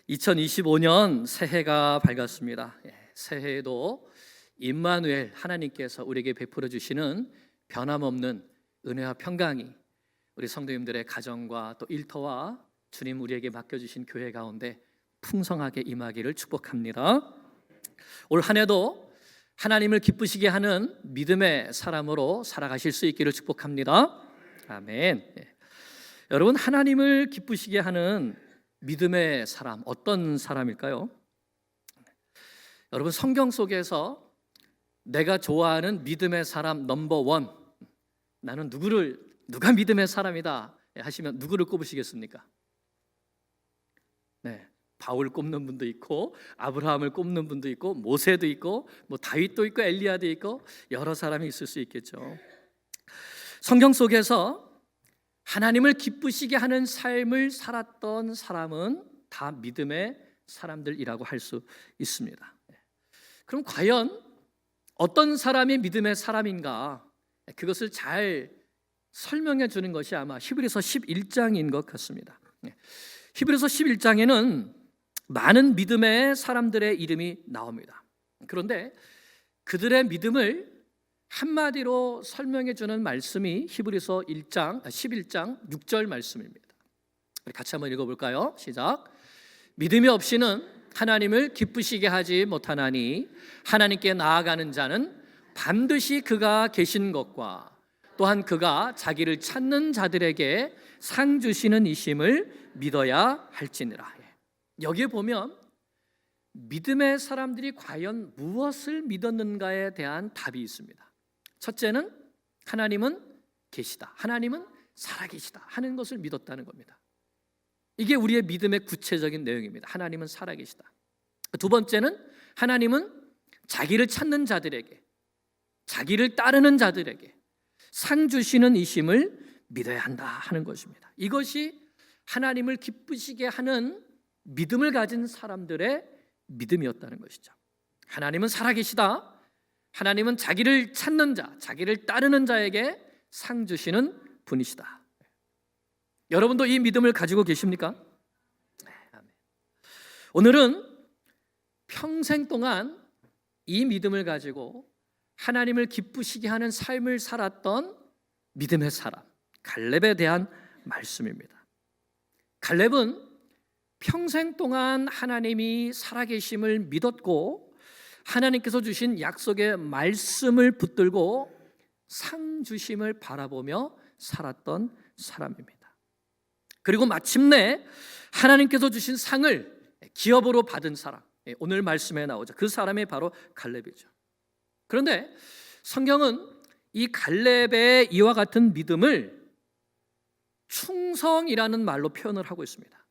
2025년 새해가 밝았습니다. 새해에도 임마누엘 하나님께서 우리에게 베풀어 주시는 변함없는 은혜와 평강이 우리 성도님들의 가정과 또 일터와 주님 우리에게 맡겨주신 교회 가운데 풍성하게 임하기를 축복합니다. 올 한 해도 하나님을 기쁘시게 하는 믿음의 사람으로 살아가실 수 있기를 축복합니다. 아멘. 여러분, 하나님을 기쁘시게 하는 믿음의 사람, 어떤 사람일까요? 여러분, 성경 속에서 내가 좋아하는 믿음의 사람 넘버 원, 나는 누가 믿음의 사람이다 하시면 누구를 꼽으시겠습니까? 네, 바울 꼽는 분도 있고 아브라함을 꼽는 분도 있고 모세도 있고 다윗도 있고 엘리야도 있고 여러 사람이 있을 수 있겠죠. 성경 속에서 하나님을 기쁘시게 하는 삶을 살았던 사람은 다 믿음의 사람들이라고 할 수 있습니다. 그럼 과연 어떤 사람이 믿음의 사람인가? 그것을 잘 설명해 주는 것이 아마 히브리서 11장인 것 같습니다. 히브리서 11장에는 많은 믿음의 사람들의 이름이 나옵니다. 그런데 그들의 믿음을 한마디로 설명해 주는 말씀이 히브리서 11장 6절 말씀입니다. 우리 같이 한번 읽어볼까요? 시작. 믿음이 없이는 하나님을 기쁘시게 하지 못하나니 하나님께 나아가는 자는 반드시 그가 계신 것과 또한 그가 자기를 찾는 자들에게 상 주시는 이심을 믿어야 할지니라. 여기에 보면 믿음의 사람들이 과연 무엇을 믿었는가에 대한 답이 있습니다. 첫째는 하나님은 계시다, 하나님은 살아계시다 하는 것을 믿었다는 겁니다. 이게 우리의 믿음의 구체적인 내용입니다. 하나님은 살아계시다. 두 번째는 하나님은 자기를 찾는 자들에게, 자기를 따르는 자들에게 상 주시는 이심을 믿어야 한다 하는 것입니다. 이것이 하나님을 기쁘시게 하는 믿음을 가진 사람들의 믿음이었다는 것이죠. 하나님은 살아계시다, 하나님은 자기를 찾는 자, 자기를 따르는 자에게 상 주시는 분이시다. 여러분도 이 믿음을 가지고 계십니까? 오늘은 평생 동안 이 믿음을 가지고 하나님을 기쁘시게 하는 삶을 살았던 믿음의 사람 갈렙에 대한 말씀입니다. 갈렙은 평생 동안 하나님이 살아계심을 믿었고 하나님께서 주신 약속의 말씀을 붙들고 상 주심을 바라보며 살았던 사람입니다. 그리고 마침내 하나님께서 주신 상을 기업으로 받은 사람, 오늘 말씀에 나오죠. 그 사람이 바로 갈렙이죠. 그런데 성경은 이 갈렙의 이와 같은 믿음을 충성이라는 말로 표현을 하고 있습니다.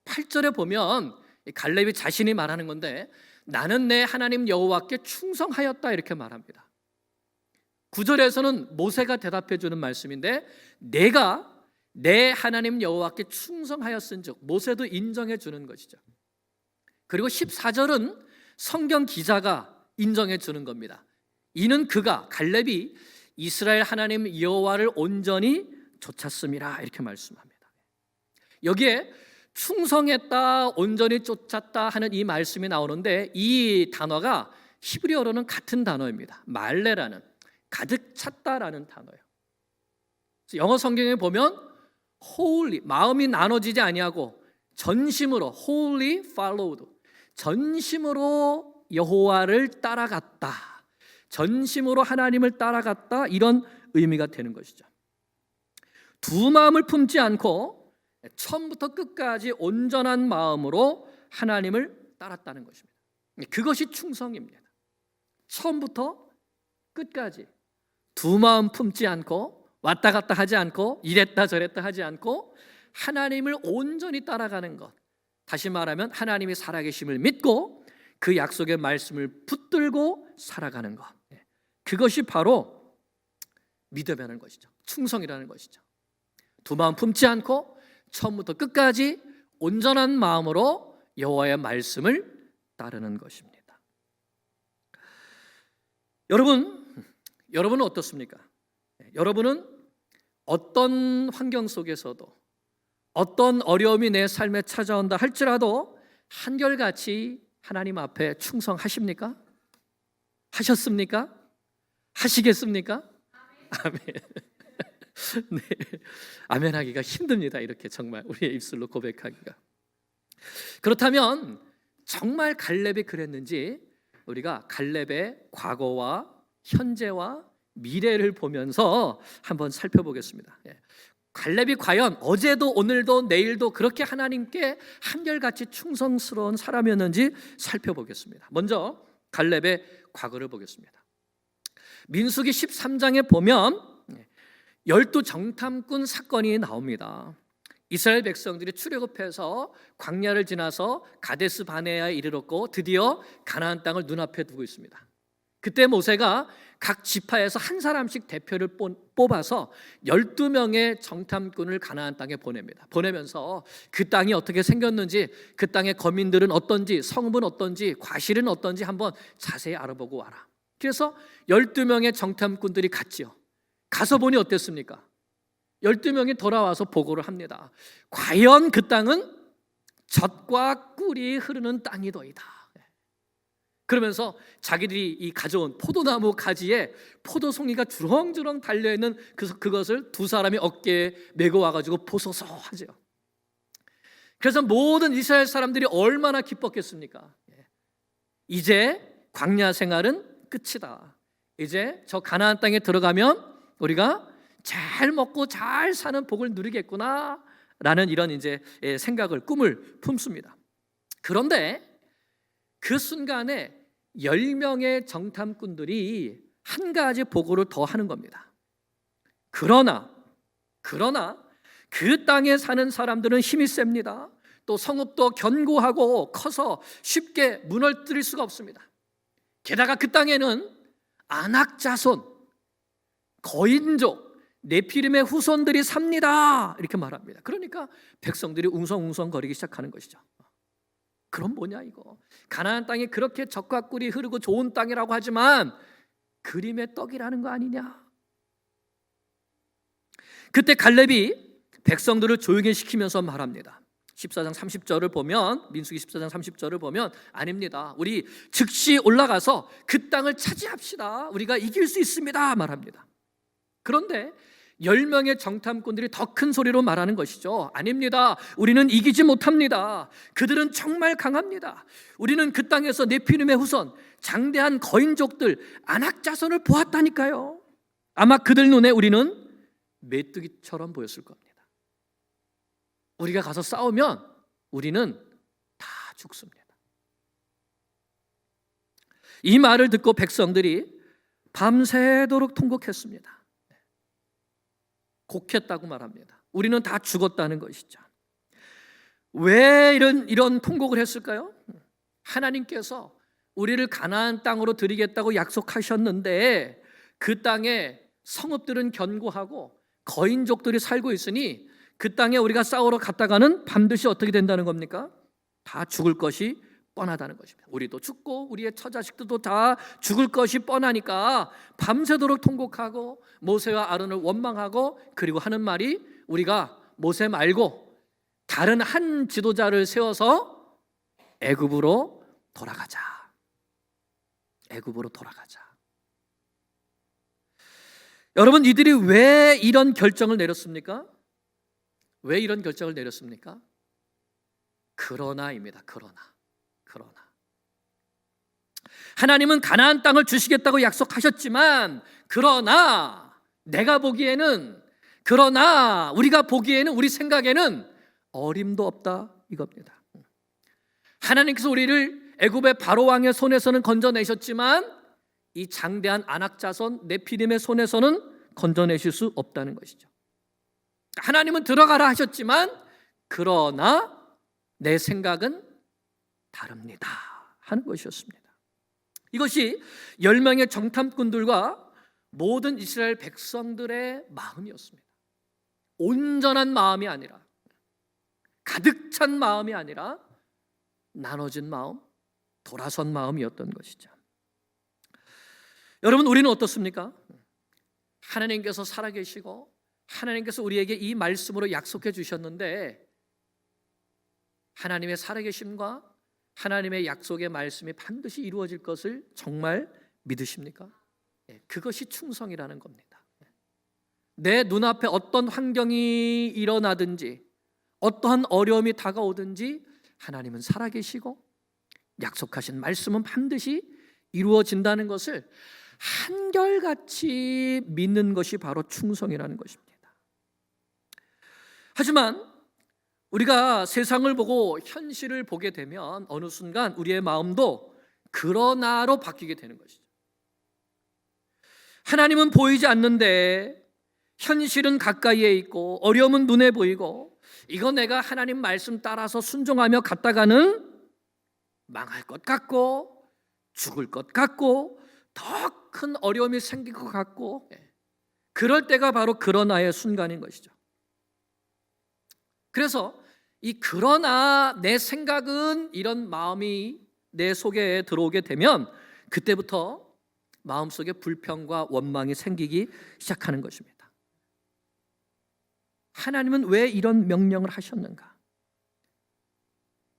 8절에 보면 갈렙이 자신이 말하는 건데 나는 내 하나님 여호와께 충성하였다 이렇게 말합니다. 9절에서는 모세가 대답해 주는 말씀인데 내가 내 하나님 여호와께 충성하였은즉 모세도 인정해 주는 것이죠. 그리고 14절은 성경 기자가 인정해 주는 겁니다. 이는 그가 갈렙이 이스라엘 하나님 여호와를 온전히 쫓았음이라 이렇게 말씀합니다. 여기에 충성했다, 온전히 쫓았다 하는 이 말씀이 나오는데 이 단어가 히브리어로는 같은 단어입니다. 말레라는, 가득 찼다라는 단어예요. 영어 성경에 보면 wholly, 마음이 나눠지지 아니하고 전심으로 wholly followed, 전심으로 여호와를 따라갔다, 전심으로 하나님을 따라갔다 이런 의미가 되는 것이죠. 두 마음을 품지 않고 처음부터 끝까지 온전한 마음으로 하나님을 따랐다는 것입니다. 그것이 충성입니다. 처음부터 끝까지 두 마음 품지 않고 왔다 갔다 하지 않고 이랬다 저랬다 하지 않고 하나님을 온전히 따라가는 것, 다시 말하면 하나님이 살아계심을 믿고 그 약속의 말씀을 붙들고 살아가는 것, 그것이 바로 믿음이라는 것이죠. 충성이라는 것이죠. 두 마음 품지 않고 처음부터 끝까지 온전한 마음으로 여호와의 말씀을 따르는 것입니다. 여러분은 어떻습니까? 여러분은 어떤 환경 속에서도 어떤 어려움이 내 삶에 찾아온다 할지라도 한결같이 하나님 앞에 충성하십니까? 하셨습니까? 하시겠습니까? 아멘. 네, 아멘 하기가 힘듭니다. 이렇게 정말 우리의 입술로 고백하기가. 그렇다면 정말 갈렙이 그랬는지 우리가 갈렙의 과거와 현재와 미래를 보면서 한번 살펴보겠습니다. 갈렙이 과연 어제도 오늘도 내일도 그렇게 하나님께 한결같이 충성스러운 사람이었는지 살펴보겠습니다. 먼저 갈렙의 과거를 보겠습니다. 민수기 13장에 보면 12 정탐꾼 사건이 나옵니다. 이스라엘 백성들이 출애굽해서 광야를 지나서 가데스 바네아에 이르렀고 드디어 가나안 땅을 눈앞에 두고 있습니다. 그때 모세가 각 지파에서 한 사람씩 대표를 뽑아서 12명의 정탐꾼을 가나안 땅에 보냅니다. 보내면서 그 땅이 어떻게 생겼는지, 그 땅의 거민들은 어떤지, 성읍은 어떤지, 과실은 어떤지 한번 자세히 알아보고 와라. 그래서 12명의 정탐꾼들이 갔지요. 가서 보니 어땠습니까? 12명이 돌아와서 보고를 합니다. 과연 그 땅은 젖과 꿀이 흐르는 땅이더이다. 그러면서 자기들이 이 가져온 포도나무 가지에 포도송이가 주렁주렁 달려있는 그것을 두 사람이 어깨에 메고 와가지고 보소서 하죠. 그래서 모든 이스라엘 사람들이 얼마나 기뻤겠습니까? 이제 광야 생활은 끝이다. 이제 저 가나안 땅에 들어가면 우리가 잘 먹고 잘 사는 복을 누리겠구나 라는 이런 이제 생각을, 꿈을 품습니다. 그런데 그 순간에 10명의 정탐꾼들이 한 가지 보고를 더 하는 겁니다. 그러나 그 땅에 사는 사람들은 힘이 셉니다. 또 성읍도 견고하고 커서 쉽게 무너뜨릴 수가 없습니다. 게다가 그 땅에는 아낙 자손, 거인족, 네피림의 후손들이 삽니다. 이렇게 말합니다. 그러니까 백성들이 웅성웅성거리기 시작하는 것이죠. 그럼 뭐냐 이거. 가나안 땅이 그렇게 젖과 꿀이 흐르고 좋은 땅이라고 하지만 그림의 떡이라는 거 아니냐. 그때 갈렙이 백성들을 조용히 시키면서 말합니다. 14장 30절을 보면, 민수기 14장 30절을 보면 아닙니다. 우리 즉시 올라가서 그 땅을 차지합시다. 우리가 이길 수 있습니다. 말합니다. 그런데 10명의 정탐꾼들이 더 큰 소리로 말하는 것이죠. 아닙니다. 우리는 이기지 못합니다. 그들은 정말 강합니다. 우리는 그 땅에서 네피림의 후손, 장대한 거인족들, 아낙 자손을 보았다니까요. 아마 그들 눈에 우리는 메뚜기처럼 보였을 겁니다. 우리가 가서 싸우면 우리는 다 죽습니다. 이 말을 듣고 백성들이 밤새도록 통곡했습니다. 곡했다고 말합니다. 우리는 다 죽었다는 것이죠. 왜 이런 통곡을 했을까요? 하나님께서 우리를 가나안 땅으로 드리겠다고 약속하셨는데 그 땅에 성읍들은 견고하고 거인족들이 살고 있으니 그 땅에 우리가 싸우러 갔다가는 반드시 어떻게 된다는 겁니까? 다 죽을 것이 뻔하다는 것입니다. 우리도 죽고 우리의 처자식들도 다 죽을 것이 뻔하니까 밤새도록 통곡하고 모세와 아론을 원망하고, 그리고 하는 말이 우리가 모세 말고 다른 한 지도자를 세워서 애굽으로 돌아가자. 애굽으로 돌아가자. 여러분, 이들이 왜 이런 결정을 내렸습니까? 왜 이런 결정을 내렸습니까? 그러나입니다. 그러나 하나님은 가나안 땅을 주시겠다고 약속하셨지만, 그러나 우리가 보기에는, 우리 생각에는 어림도 없다 이겁니다. 하나님께서 우리를 애굽의 바로 왕의 손에서는 건져내셨지만 이 장대한 아낙 자손 네피림의 손에서는 건져내실 수 없다는 것이죠. 하나님은 들어가라 하셨지만 그러나 내 생각은 다릅니다 하는 것이었습니다. 이것이 10명의 정탐꾼들과 모든 이스라엘 백성들의 마음이었습니다. 온전한 마음이 아니라, 가득 찬 마음이 아니라 나눠진 마음, 돌아선 마음이었던 것이죠. 여러분, 우리는 어떻습니까? 하나님께서 살아계시고 하나님께서 우리에게 이 말씀으로 약속해 주셨는데 하나님의 살아계심과 하나님의 약속의 말씀이 반드시 이루어질 것을 정말 믿으십니까? 그것이 충성이라는 겁니다. 내 눈앞에 어떤 환경이 일어나든지 어떠한 어려움이 다가오든지 하나님은 살아계시고 약속하신 말씀은 반드시 이루어진다는 것을 한결같이 믿는 것이 바로 충성이라는 것입니다. 하지만 우리가 세상을 보고 현실을 보게 되면 어느 순간 우리의 마음도 그러나로 바뀌게 되는 것이죠. 하나님은 보이지 않는데 현실은 가까이에 있고 어려움은 눈에 보이고 이거 내가 하나님 말씀 따라서 순종하며 갔다가는 망할 것 같고 죽을 것 같고 더 큰 어려움이 생길 것 같고 그럴 때가 바로 그러나의 순간인 것이죠. 그래서 이 그러나 내 생각은 이런 마음이 내 속에 들어오게 되면 그때부터 마음속에 불평과 원망이 생기기 시작하는 것입니다. 하나님은 왜 이런 명령을 하셨는가?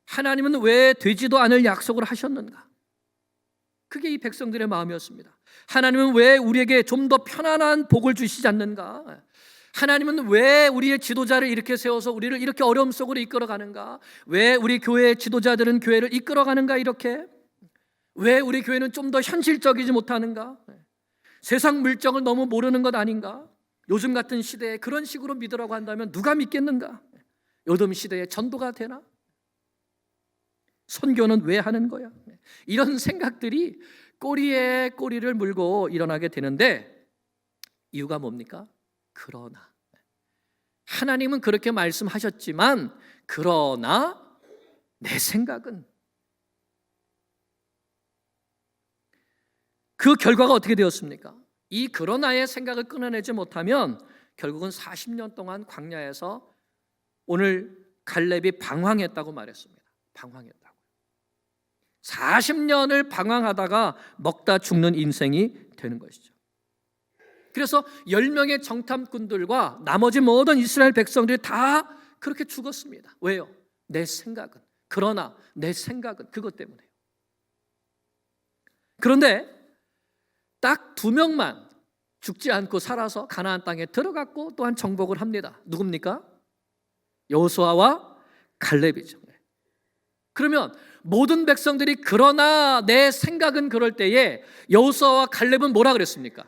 하나님은 왜 되지도 않을 약속을 하셨는가? 그게 이 백성들의 마음이었습니다. 하나님은 왜 우리에게 좀 더 편안한 복을 주시지 않는가? 하나님은 왜 우리의 지도자를 이렇게 세워서 우리를 이렇게 어려움 속으로 이끌어가는가? 왜 우리 교회의 지도자들은 교회를 이끌어가는가 이렇게? 왜 우리 교회는 좀 더 현실적이지 못하는가? 세상 물정을 너무 모르는 것 아닌가? 요즘 같은 시대에 그런 식으로 믿으라고 한다면 누가 믿겠는가? 요즘 시대에 전도가 되나? 선교는 왜 하는 거야? 이런 생각들이 꼬리에 꼬리를 물고 일어나게 되는데 이유가 뭡니까? 그러나 하나님은 그렇게 말씀하셨지만 그러나 내 생각은 그 결과가 어떻게 되었습니까? 이 그러나의 생각을 끊어내지 못하면 결국은 40년 동안 광야에서 오늘 갈렙이 방황했다고 말했습니다. 방황했다고. 40년을 방황하다가 먹다 죽는 인생이 되는 것이죠. 그래서 10명의 정탐꾼들과 나머지 모든 이스라엘 백성들이 다 그렇게 죽었습니다. 왜요? 내 생각은, 그러나 내 생각은 그것 때문에요. 그런데 딱 2명만 죽지 않고 살아서 가나안 땅에 들어갔고 또한 정복을 합니다. 누굽니까? 여호수아와 갈렙이죠. 그러면 모든 백성들이 그러나 내 생각은 그럴 때에 여호수아와 갈렙은 뭐라 그랬습니까?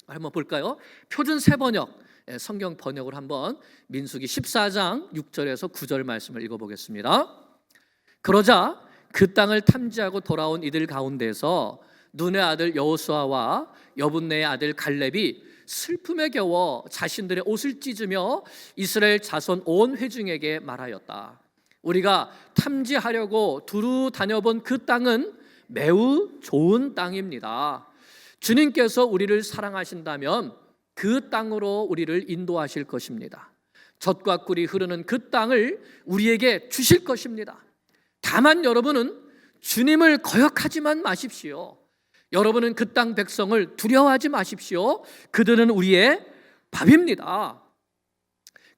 한번 볼까요? 표준 세번역 성경 번역을 한번 민수기 14장 6절에서 9절 말씀을 읽어보겠습니다. 그러자 그 땅을 탐지하고 돌아온 이들 가운데서 눈의 아들 여호수아와 여분네의 아들 갈렙이 슬픔에 겨워 자신들의 옷을 찢으며 이스라엘 자손 온 회중에게 말하였다. 우리가 탐지하려고 두루 다녀본 그 땅은 매우 좋은 땅입니다. 주님께서 우리를 사랑하신다면 그 땅으로 우리를 인도하실 것입니다. 젖과 꿀이 흐르는 그 땅을 우리에게 주실 것입니다. 다만 여러분은 주님을 거역하지만 마십시오. 여러분은 그 땅 백성을 두려워하지 마십시오. 그들은 우리의 밥입니다.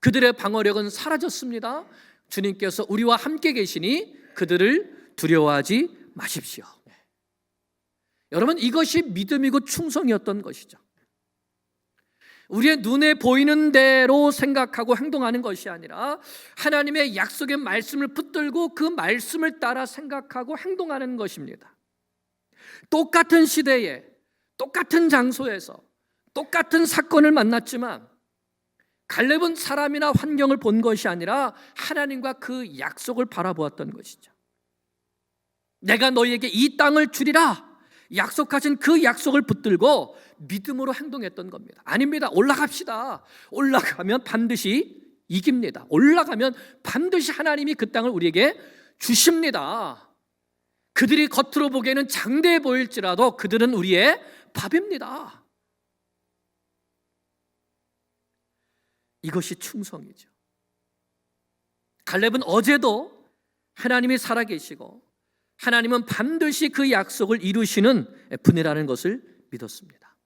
그들의 방어력은 사라졌습니다. 주님께서 우리와 함께 계시니 그들을 두려워하지 마십시오. 여러분, 이것이 믿음이고 충성이었던 것이죠. 우리의 눈에 보이는 대로 생각하고 행동하는 것이 아니라 하나님의 약속의 말씀을 붙들고 그 말씀을 따라 생각하고 행동하는 것입니다. 똑같은 시대에 똑같은 장소에서 똑같은 사건을 만났지만 갈렙은 사람이나 환경을 본 것이 아니라 하나님과 그 약속을 바라보았던 것이죠. 내가 너희에게 이 땅을 주리라 약속하신 그 약속을 붙들고 믿음으로 행동했던 겁니다. 아닙니다. 올라갑시다. 올라가면 반드시 이깁니다. 올라가면 반드시 하나님이 그 땅을 우리에게 주십니다. 그들이 겉으로 보기에는 장대해 보일지라도 그들은 우리의 밥입니다. 이것이 충성이죠. 갈렙은 어제도 하나님이 살아계시고 하나님은 반드시 그 약속을 이루시는 분이라는 것을 믿었습니다.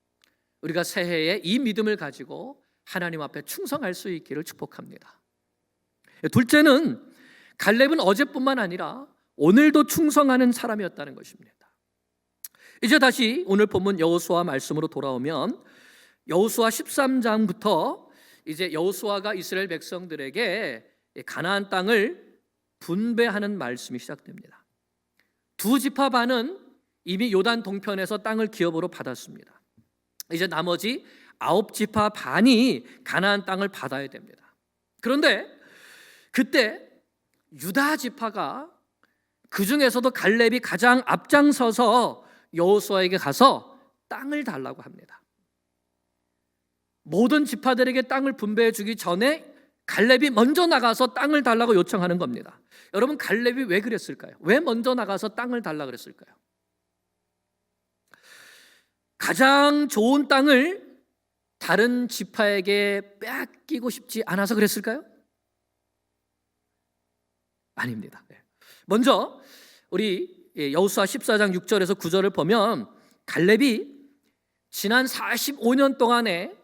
우리가 새해에 이 믿음을 가지고 하나님 앞에 충성할 수 있기를 축복합니다. 둘째는 갈렙은 어제뿐만 아니라 오늘도 충성하는 사람이었다는 것입니다. 이제 다시 오늘 본문 여호수아 말씀으로 돌아오면 여호수아 13장부터 이제 여호수아가 이스라엘 백성들에게 가나안 땅을 분배하는 말씀이 시작됩니다. 두 지파 반은 이미 요단 동편에서 땅을 기업으로 받았습니다. 이제 나머지 9지파 반이 가나안 땅을 받아야 됩니다. 그런데 그때 유다 지파가 그 중에서도 갈렙이 가장 앞장서서 여호수아에게 가서 땅을 달라고 합니다. 모든 지파들에게 땅을 분배해 주기 전에 갈렙이 먼저 나가서 땅을 달라고 요청하는 겁니다. 여러분, 갈렙이 왜 그랬을까요? 왜 먼저 나가서 땅을 달라고 그랬을까요? 가장 좋은 땅을 다른 지파에게 뺏기고 싶지 않아서 그랬을까요? 아닙니다. 먼저 우리 여호수아 14장 6절에서 9절을 보면 갈렙이 지난 45년 동안에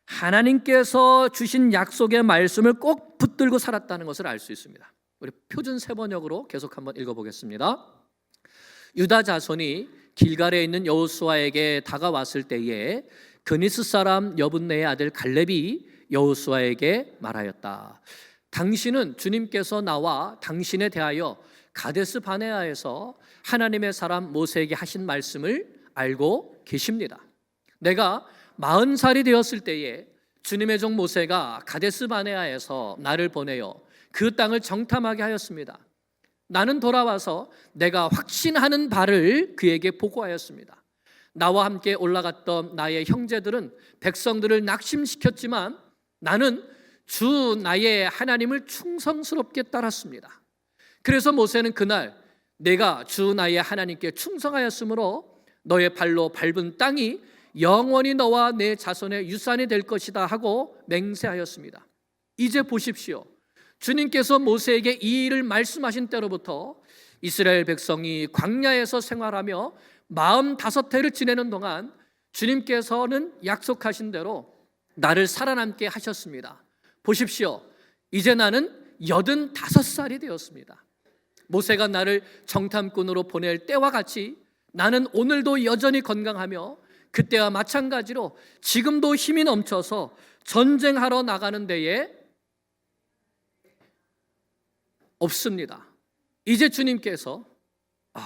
하나님께서 주신 약속의 말씀을 꼭 붙들고 살았다는 것을 알 수 있습니다. 우리 표준 세번역으로 계속 한번 읽어보겠습니다. 유다 자손이 길갈에 있는 여호수아에게 다가왔을 때에 그니스 사람 여분네의 아들 갈렙이 여호수아에게 말하였다. 당신은 주님께서 나와 당신에 대하여 가데스 바네아에서 하나님의 사람 모세에게 하신 말씀을 알고 계십니다. 내가 40살이 되었을 때에 주님의 종 모세가 가데스 바네아에서 나를 보내어 그 땅을 정탐하게 하였습니다. 나는 돌아와서 내가 확신하는 바를 그에게 보고하였습니다. 나와 함께 올라갔던 나의 형제들은 백성들을 낙심시켰지만 나는 주 나의 하나님을 충성스럽게 따랐습니다. 그래서 모세는 그날 내가 주 나의 하나님께 충성하였으므로 너의 발로 밟은 땅이 영원히 너와 내 자손의 유산이 될 것이다 하고 맹세하였습니다. 이제 보십시오. 주님께서 모세에게 이 일을 말씀하신 때로부터 이스라엘 백성이 광야에서 생활하며 45해를 지내는 동안 주님께서는 약속하신 대로 나를 살아남게 하셨습니다. 보십시오. 이제 나는 85살이 되었습니다. 모세가 나를 정탐꾼으로 보낼 때와 같이 나는 오늘도 여전히 건강하며 그때와 마찬가지로 지금도 힘이 넘쳐서 전쟁하러 나가는 데에 없습니다. 이제 주님께서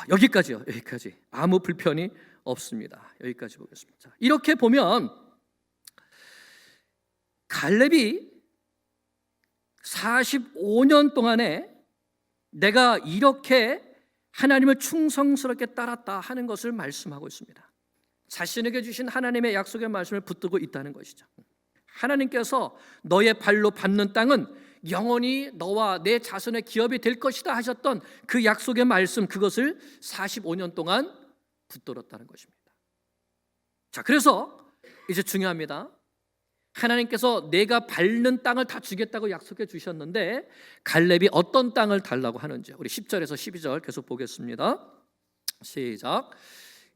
여기까지요. 여기까지. 아무 불편이 없습니다. 여기까지 보겠습니다. 자, 이렇게 보면 갈렙이 45년 동안에 내가 이렇게 하나님을 충성스럽게 따랐다 하는 것을 말씀하고 있습니다. 자신에게 주신 하나님의 약속의 말씀을 붙들고 있다는 것이죠. 하나님께서 너의 발로 밟는 땅은 영원히 너와 내 자손의 기업이 될 것이다 하셨던 그 약속의 말씀, 그것을 45년 동안 붙들었다는 것입니다. 자, 그래서 이제 중요합니다. 하나님께서 내가 밟는 땅을 다 주겠다고 약속해 주셨는데 갈렙이 어떤 땅을 달라고 하는지 우리 10절에서 12절 계속 보겠습니다. 시작.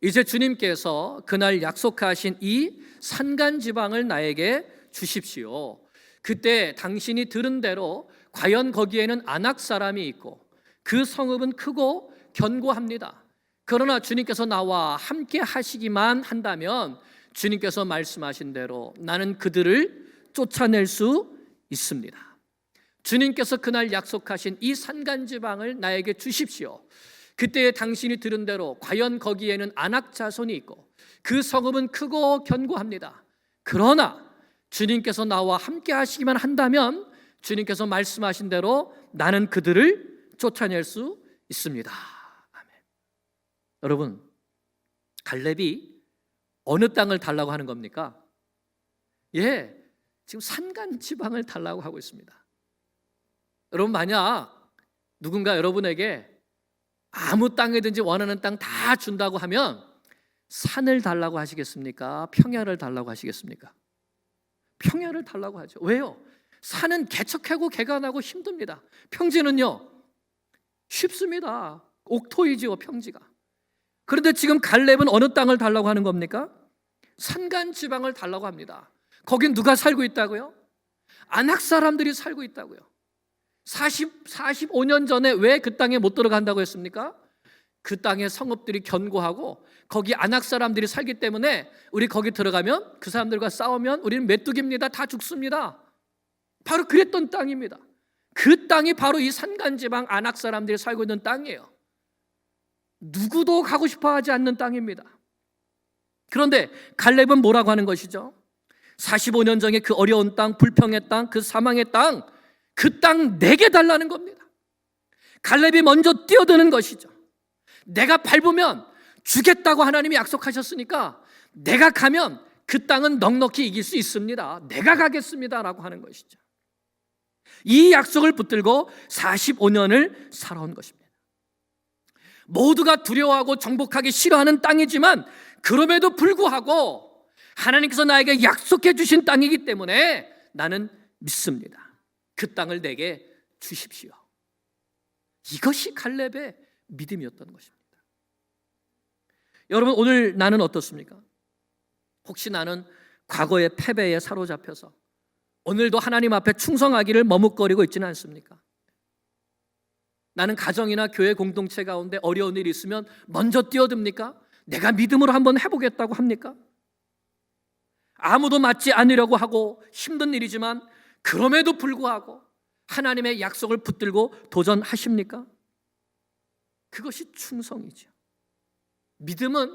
이제 주님께서 그날 약속하신 이 산간 지방을 나에게 주십시오. 그때 당신이 들은 대로 과연 거기에는 아낙 사람이 있고 그 성읍은 크고 견고합니다. 그러나 주님께서 나와 함께 하시기만 한다면 주님께서 말씀하신 대로 나는 그들을 쫓아낼 수 있습니다. 주님께서 그날 약속하신 이 산간지방을 나에게 주십시오. 그때 당신이 들은 대로 과연 거기에는 아낙 자손이 있고 그 성읍은 크고 견고합니다. 그러나 주님께서 나와 함께 하시기만 한다면 주님께서 말씀하신 대로 나는 그들을 쫓아낼 수 있습니다. 아멘. 여러분, 갈렙이 어느 땅을 달라고 하는 겁니까? 지금 산간 지방을 달라고 하고 있습니다. 여러분, 만약 누군가 여러분에게 아무 땅이든지 원하는 땅 다 준다고 하면 산을 달라고 하시겠습니까? 평야를 달라고 하시겠습니까? 평야를 달라고 하죠. 왜요? 산은 개척하고 개간하고 힘듭니다. 평지는요 쉽습니다. 옥토이지요, 평지가. 그런데 지금 갈렙은 어느 땅을 달라고 하는 겁니까? 산간 지방을 달라고 합니다. 거긴 누가 살고 있다고요? 아낙 사람들이 살고 있다고요. 45년 전에 왜 그 땅에 못 들어간다고 했습니까? 그 땅의 성읍들이 견고하고 거기 아낙 사람들이 살기 때문에 우리 거기 들어가면 그 사람들과 싸우면 우리는 메뚜기입니다. 다 죽습니다. 바로 그랬던 땅입니다. 그 땅이 바로 이 산간지방 아낙 사람들이 살고 있는 땅이에요. 누구도 가고 싶어 하지 않는 땅입니다. 그런데 갈렙은 뭐라고 하는 것이죠? 45년 전에 그 어려운 땅, 불평의 땅, 그 사망의 땅, 그 땅 내게 달라는 겁니다. 갈렙이 먼저 뛰어드는 것이죠. 내가 밟으면 주겠다고 하나님이 약속하셨으니까 내가 가면 그 땅은 넉넉히 이길 수 있습니다. 내가 가겠습니다 라고 하는 것이죠. 이 약속을 붙들고 45년을 살아온 것입니다. 모두가 두려워하고 정복하기 싫어하는 땅이지만 그럼에도 불구하고 하나님께서 나에게 약속해 주신 땅이기 때문에 나는 믿습니다. 그 땅을 내게 주십시오. 이것이 갈렙의 믿음이었던 것입니다. 여러분, 오늘 나는 어떻습니까? 혹시 나는 과거의 패배에 사로잡혀서 오늘도 하나님 앞에 충성하기를 머뭇거리고 있지는 않습니까? 나는 가정이나 교회 공동체 가운데 어려운 일이 있으면 먼저 뛰어듭니까? 내가 믿음으로 한번 해보겠다고 합니까? 아무도 맞지 않으려고 하고 힘든 일이지만 그럼에도 불구하고 하나님의 약속을 붙들고 도전하십니까? 그것이 충성이죠. 믿음은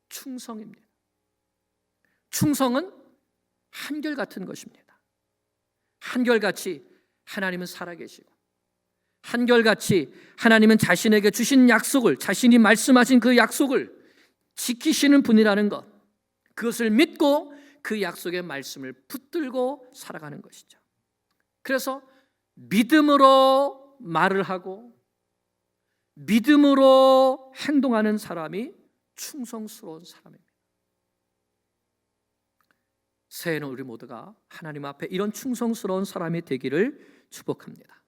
충성입니다. 충성은 한결같은 것입니다. 한결같이 하나님은 살아계시고 한결같이 하나님은 자신에게 주신 약속을, 자신이 말씀하신 그 약속을 지키시는 분이라는 것, 그것을 믿고 그 약속의 말씀을 붙들고 살아가는 것이죠. 그래서 믿음으로 말을 하고 믿음으로 행동하는 사람이 충성스러운 사람입니다. 새해는 우리 모두가 하나님 앞에 이런 충성스러운 사람이 되기를 축복합니다.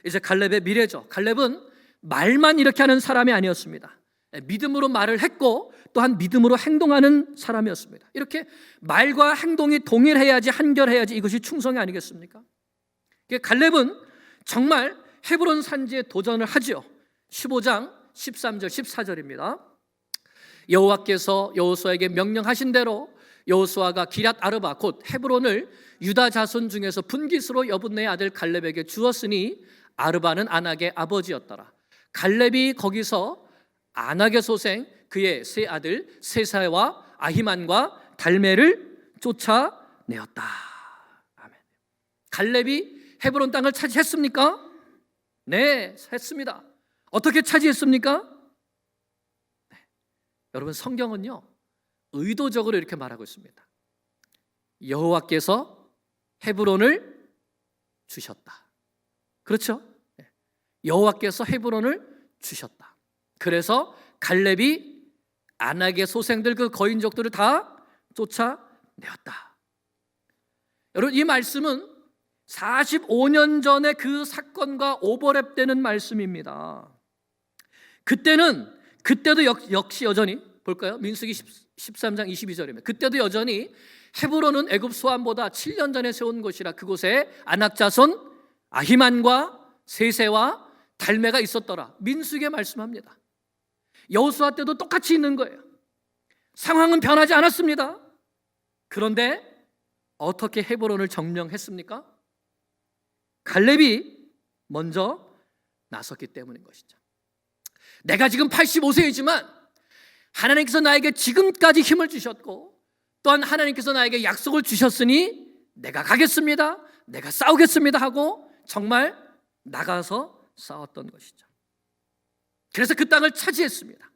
이제 갈렙의 미래죠. 갈렙은 말만 이렇게 하는 사람이 아니었습니다. 믿음으로 말을 했고 또한 믿음으로 행동하는 사람이었습니다. 이렇게 말과 행동이 동일해야지, 한결해야지 이것이 충성이 아니겠습니까? 갈렙은 정말 헤브론 산지에 도전을 하죠. 15장 13절 14절입니다. 여호와께서 여호수아에게 명령하신 대로 여호수아가 기럇 아르바 곧 헤브론을 유다 자손 중에서 분깃으로 여분네의 아들 갈렙에게 주었으니 아르바는 아낙의 아버지였더라. 갈렙이 거기서 아낙의 소생 그의 세 아들 세사와 아히만과 달메를 쫓아내었다. 아멘. 갈렙이 헤브론 땅을 차지했습니까? 네, 했습니다. 어떻게 차지했습니까? 네. 여러분, 성경은요 의도적으로 이렇게 말하고 있습니다. 여호와께서 헤브론을 주셨다. 그렇죠? 네. 여호와께서 헤브론을 주셨다. 그래서 갈렙이 아낙의 소생들 그 거인족들을 다 쫓아내었다. 여러분, 이 말씀은 45년 전에 그 사건과 오버랩되는 말씀입니다. 그때도 역시 여전히 볼까요? 민수기 13장 22절입니다. 그때도 여전히 헤브론은 애굽 소환보다 7년 전에 세운 곳이라 그곳에 아낙 자손 아히만과 세세와 달메가 있었더라. 민수기에 말씀합니다. 여호수아 때도 똑같이 있는 거예요. 상황은 변하지 않았습니다. 그런데 어떻게 헤브론을 점령했습니까? 갈렙이 먼저 나섰기 때문인 것이죠. 내가 지금 85세이지만 하나님께서 나에게 지금까지 힘을 주셨고 또한 하나님께서 나에게 약속을 주셨으니 내가 가겠습니다, 내가 싸우겠습니다 하고 정말 나가서 싸웠던 것이죠. 그래서 그 땅을 차지했습니다.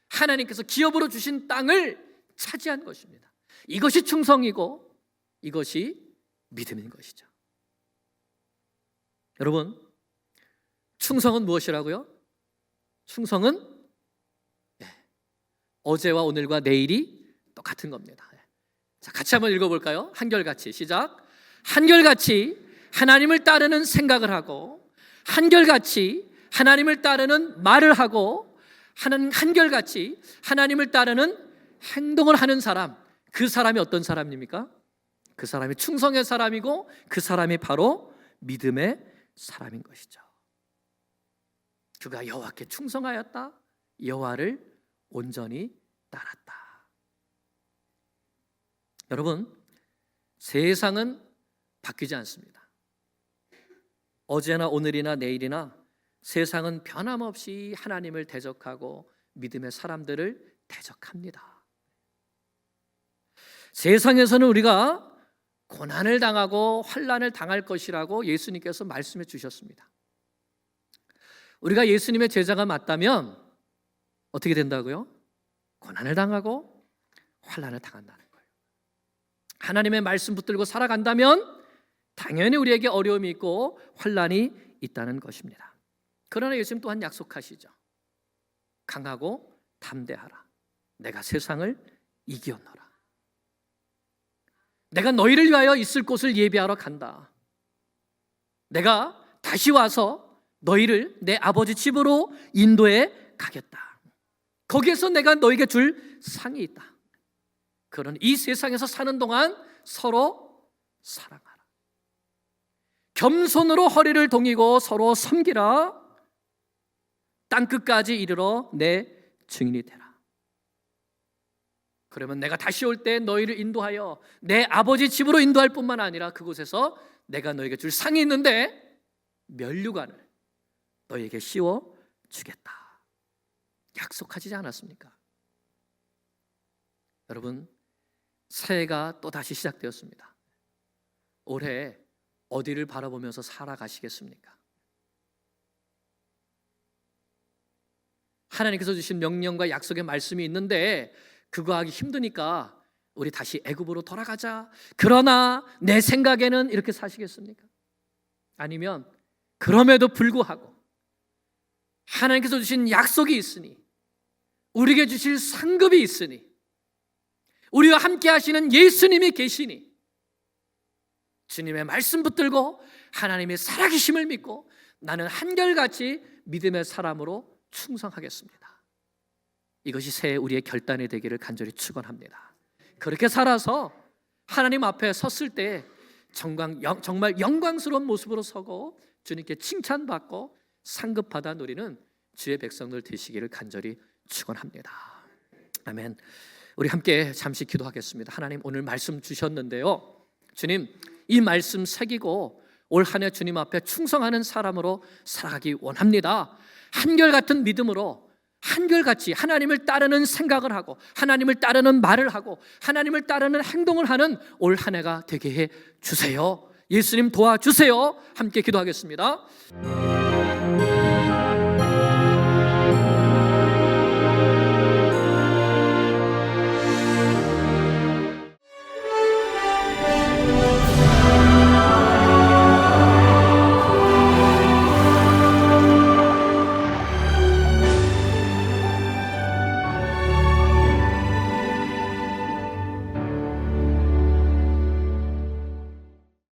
하나님께서 기업으로 주신 땅을 차지한 것입니다. 이것이 충성이고 이것이 믿음인 것이죠. 여러분, 충성은 무엇이라고요? 충성은 어제와 오늘과 내일이 똑같은 겁니다. 자, 같이 한번 읽어볼까요? 한결같이 시작. 한결같이 하나님을 따르는 생각을 하고 한결같이 하나님을 따르는 말을 하고 한결같이 하나님을 따르는 행동을 하는 사람, 그 사람이 어떤 사람입니까? 그 사람이 충성의 사람이고 그 사람이 바로 믿음의 사람인 것이죠. 그가 여호와께 충성하였다. 여호와를 온전히 따랐다. 여러분, 세상은 바뀌지 않습니다. 어제나 오늘이나 내일이나 세상은 변함없이 하나님을 대적하고 믿음의 사람들을 대적합니다. 세상에서는 우리가 고난을 당하고 환난을 당할 것이라고 예수님께서 말씀해 주셨습니다. 우리가 예수님의 제자가 맞다면 어떻게 된다고요? 고난을 당하고 환난을 당한다는 거예요. 하나님의 말씀 붙들고 살아간다면 당연히 우리에게 어려움이 있고 환난이 있다는 것입니다. 그러나 예수님 또한 약속하시죠. 강하고 담대하라. 내가 세상을 이겼노라. 내가 너희를 위하여 있을 곳을 예비하러 간다. 내가 다시 와서 너희를 내 아버지 집으로 인도해 가겠다. 거기에서 내가 너희에게 줄 상이 있다. 그런 이 세상에서 사는 동안 서로 사랑하라. 겸손으로 허리를 동이고 서로 섬기라. 땅끝까지 이르러 내 증인이 되라. 그러면 내가 다시 올 때 너희를 인도하여 내 아버지 집으로 인도할 뿐만 아니라 그곳에서 내가 너에게 줄 상이 있는데 면류관을 너희에게 씌워 주겠다. 약속하지 않았습니까? 여러분, 새해가 또 다시 시작되었습니다. 올해 어디를 바라보면서 살아가시겠습니까? 하나님께서 주신 명령과 약속의 말씀이 있는데 그거 하기 힘드니까 우리 다시 애굽으로 돌아가자. 그러나 내 생각에는 이렇게 사시겠습니까? 아니면 그럼에도 불구하고 하나님께서 주신 약속이 있으니, 우리에게 주실 상급이 있으니, 우리와 함께 하시는 예수님이 계시니 주님의 말씀 붙들고 하나님의 살아계심을 믿고 나는 한결같이 믿음의 사람으로 충성하겠습니다. 이것이 새해 우리의 결단이 되기를 간절히 축원합니다. 그렇게 살아서 하나님 앞에 섰을 때 정말 영광스러운 모습으로 서고 주님께 칭찬받고 상급받아 누리는 주의 백성들 되시기를 간절히 축원합니다. 아멘. 우리 함께 잠시 기도하겠습니다. 하나님, 오늘 말씀 주셨는데요, 주님, 이 말씀 새기고 올 한 해 주님 앞에 충성하는 사람으로 살아가기 원합니다. 한결같은 믿음으로 한결같이 하나님을 따르는 생각을 하고 하나님을 따르는 말을 하고 하나님을 따르는 행동을 하는 올 한 해가 되게 해 주세요. 예수님 도와주세요. 함께 기도하겠습니다.